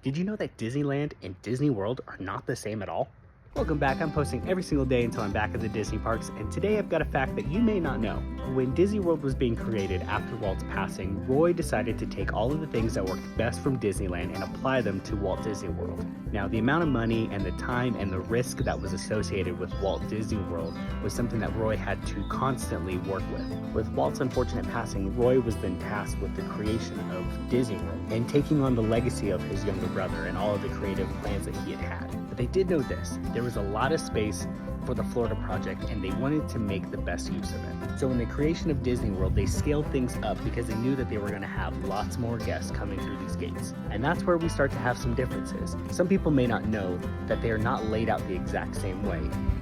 Did you know that Disneyland and Disney World are not the same at all? Welcome back. I'm posting every single day until I'm back at the Disney parks, and today I've got a fact that you may not know. When Disney World was being created after Walt's passing, Roy decided to take all of the things that worked best from Disneyland and apply them to Walt Disney World. Now, the amount of money and the time and the risk that was associated with Walt Disney World was something that Roy had to constantly work with. With Walt's unfortunate passing, Roy was then tasked with the creation of Disney World and taking on the legacy of his younger brother and all of the creative plans that he had had. But they did know this. There was a lot of space for the Florida project, and they wanted to make the best use of it. So in the creation of Disney World, they scaled things up because they knew that they were going to have lots more guests coming through these gates. And that's where we start to have some differences. Some people may not know that they are not laid out the exact same way,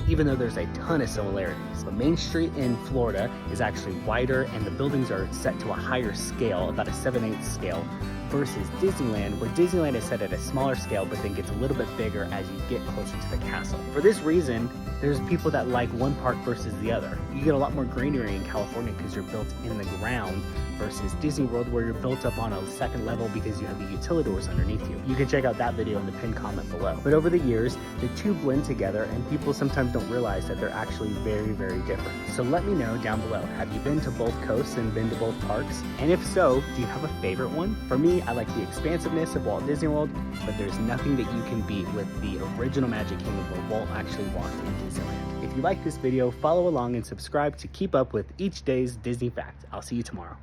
even though there's a ton of similarities. The Main Street in Florida is actually wider, and the buildings are set to a higher scale, about a 7/8 scale, versus Disneyland, where Disneyland is set at a smaller scale but then gets a little bit bigger as you get closer to the castle. For this reason, there's people that like one park versus the other. You get a lot more greenery in California because you're built in the ground versus Disney World, where you're built up on a second level because you have the utilidors underneath you. You can check out that video in the pinned comment below. But over the years, the two blend together, and people sometimes don't realize that they're actually very, very different. So let me know down below, have you been to both coasts and been to both parks? And if so, do you have a favorite one? For me, I like the expansiveness of Walt Disney World, but there's nothing that you can beat with the original Magic Kingdom where Walt actually walked in Disneyland. If you like this video, follow along and subscribe to keep up with each day's Disney fact. I'll see you tomorrow.